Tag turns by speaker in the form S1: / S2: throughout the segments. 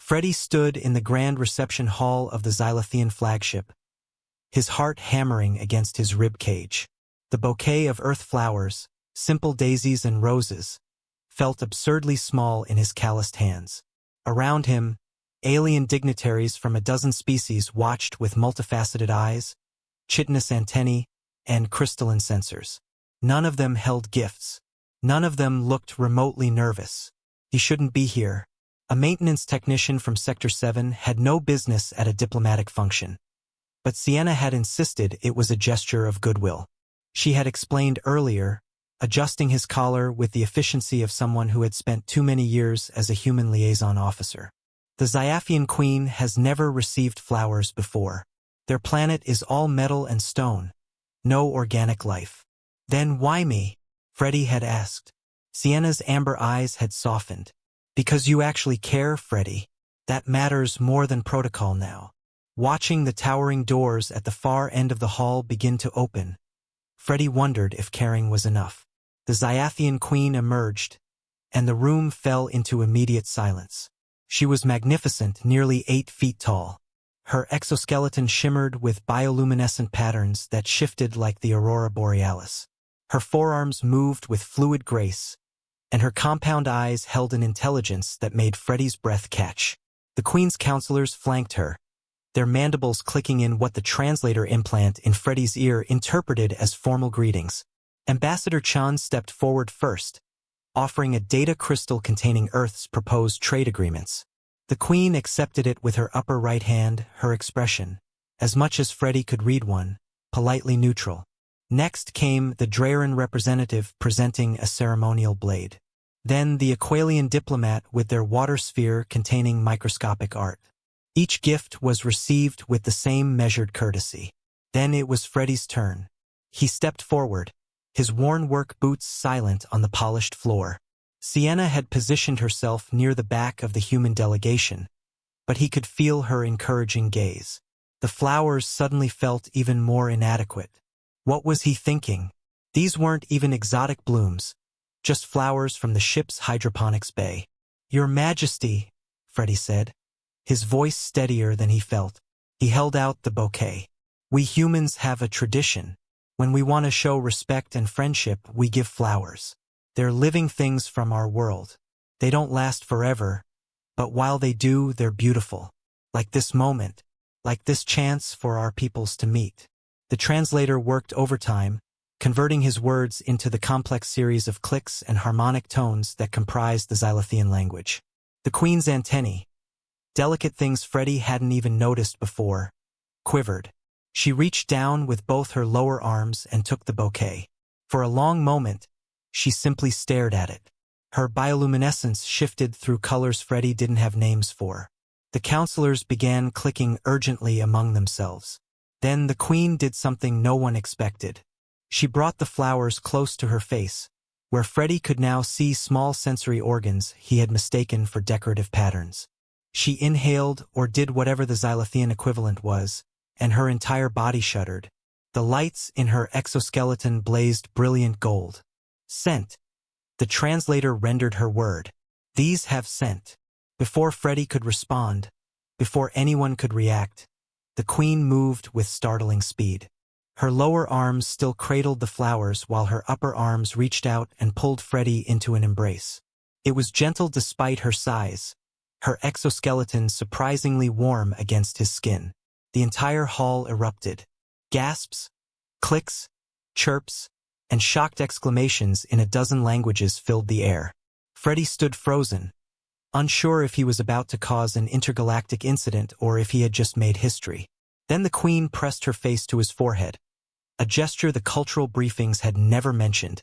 S1: Freddie stood in the grand reception hall of the Xylothean flagship, his heart hammering against his rib cage. The bouquet of earth flowers, simple daisies and roses, felt absurdly small in his calloused hands. Around him, alien dignitaries from a dozen species watched with multifaceted eyes, chitinous antennae, and crystalline sensors. None of them held gifts. None of them looked remotely nervous. He shouldn't be here. A maintenance technician from Sector 7 had no business at a diplomatic function. But Sienna had insisted it was a gesture of goodwill. She had explained earlier, adjusting his collar with the efficiency of someone who had spent too many years as a human liaison officer. The Xylothean Queen has never received flowers before. Their planet is all metal and stone. No organic life. Then why me? Freddie had asked. Sienna's amber eyes had softened. Because you actually care, Freddie. That matters more than protocol now. Watching the towering doors at the far end of the hall begin to open, Freddie wondered if caring was enough. The Xylothean Queen emerged, and the room fell into immediate silence. She was magnificent, nearly 8 feet tall. Her exoskeleton shimmered with bioluminescent patterns that shifted like the aurora borealis. Her forearms moved with fluid grace, and her compound eyes held an intelligence that made Freddie's breath catch. The Queen's counselors flanked her, their mandibles clicking in what the translator implant in Freddie's ear interpreted as formal greetings. Ambassador Chan stepped forward first, offering a data crystal containing Earth's proposed trade agreements. The Queen accepted it with her upper right hand, her expression, as much as Freddie could read one, politely neutral. Next came the Drairan representative presenting a ceremonial blade. Then the Aqualian diplomat with their water sphere containing microscopic art. Each gift was received with the same measured courtesy. Then it was Freddie's turn. He stepped forward, his worn work boots silent on the polished floor. Sienna had positioned herself near the back of the human delegation, but he could feel her encouraging gaze. The flowers suddenly felt even more inadequate. What was he thinking? These weren't even exotic blooms, just flowers from the ship's hydroponics bay. "Your Majesty," Freddie said, his voice steadier than he felt. He held out the bouquet. "We humans have a tradition. When we want to show respect and friendship, we give flowers. They're living things from our world. They don't last forever, but while they do, they're beautiful. Like this moment, like this chance for our peoples to meet." The translator worked overtime, converting his words into the complex series of clicks and harmonic tones that comprised the Xylothean language. The Queen's antennae, delicate things Freddie hadn't even noticed before, quivered. She reached down with both her lower arms and took the bouquet. For a long moment, she simply stared at it. Her bioluminescence shifted through colors Freddie didn't have names for. The counselors began clicking urgently among themselves. Then the Queen did something no one expected. She brought the flowers close to her face, where Freddie could now see small sensory organs he had mistaken for decorative patterns. She inhaled or did whatever the Xylothean equivalent was, and her entire body shuddered. The lights in her exoskeleton blazed brilliant gold. "Scent." The translator rendered her word. "These have scent." Before Freddie could respond, before anyone could react, the Queen moved with startling speed. Her lower arms still cradled the flowers while her upper arms reached out and pulled Freddie into an embrace. It was gentle despite her size, her exoskeleton surprisingly warm against his skin. The entire hall erupted. Gasps, clicks, chirps, and shocked exclamations in a dozen languages filled the air. Freddie stood frozen, unsure if he was about to cause an intergalactic incident or if he had just made history. Then the Queen pressed her face to his forehead, a gesture the cultural briefings had never mentioned,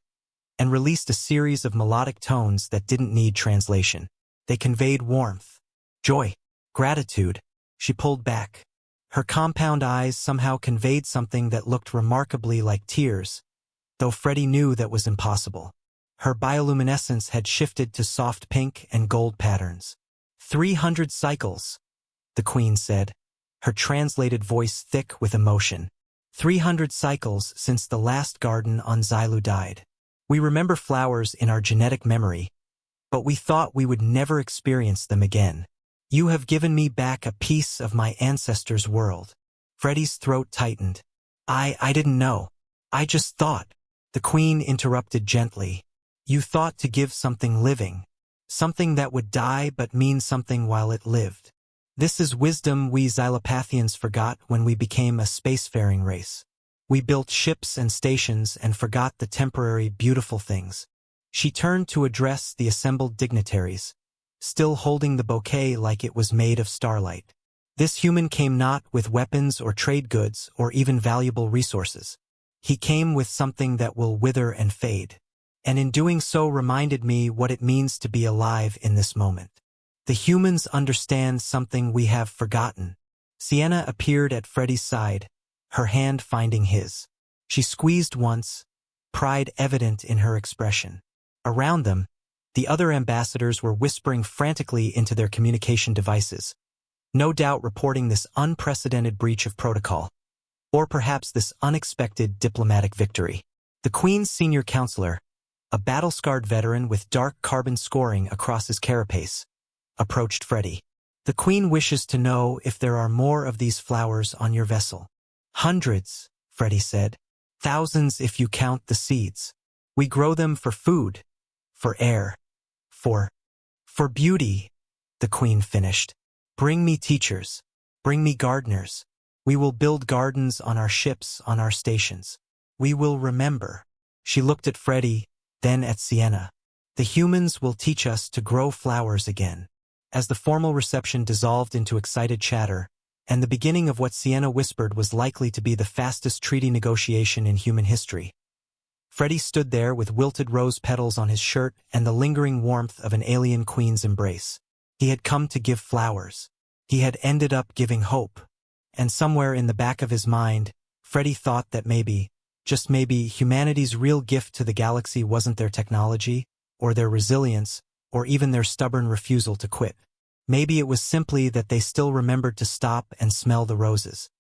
S1: and released a series of melodic tones that didn't need translation. They conveyed warmth, joy, gratitude. She pulled back. Her compound eyes somehow conveyed something that looked remarkably like tears, though Freddie knew that was impossible. Her bioluminescence had shifted to soft pink and gold patterns. 300 cycles, the Queen said, her translated voice thick with emotion. 300 cycles since the last garden on Xylu died. We remember flowers in our genetic memory, but we thought we would never experience them again. You have given me back a piece of my ancestors' world. Freddy's throat tightened. I didn't know. I just thought. The queen interrupted gently. You thought to give something living. Something that would die but mean something while it lived. This is wisdom we Xylopathians forgot when we became a spacefaring race. We built ships and stations and forgot the temporary beautiful things. She turned to address the assembled dignitaries, still holding the bouquet like it was made of starlight. This human came not with weapons or trade goods or even valuable resources. He came with something that will wither and fade, and in doing so reminded me what it means to be alive in this moment. The humans understand something we have forgotten. Sienna appeared at Freddy's side, her hand finding his. She squeezed once, pride evident in her expression. Around them, the other ambassadors were whispering frantically into their communication devices, no doubt reporting this unprecedented breach of protocol, or perhaps this unexpected diplomatic victory. The Queen's senior counselor, a battle-scarred veteran with dark carbon scoring across his carapace, approached Freddy. The Queen wishes to know if there are more of these flowers on your vessel. Hundreds, Freddy said. Thousands if you count the seeds. We grow them for food, for air, for beauty, the Queen finished. Bring me teachers. Bring me gardeners. We will build gardens on our ships, on our stations. We will remember. She looked at Freddy, then at Sienna. The humans will teach us to grow flowers again. As the formal reception dissolved into excited chatter, and the beginning of what Sienna whispered was likely to be the fastest treaty negotiation in human history, Freddy stood there with wilted rose petals on his shirt and the lingering warmth of an alien queen's embrace. He had come to give flowers. He had ended up giving hope. And somewhere in the back of his mind, Freddy thought that maybe, just maybe, humanity's real gift to the galaxy wasn't their technology, or their resilience, or even their stubborn refusal to quit. Maybe it was simply that they still remembered to stop and smell the roses.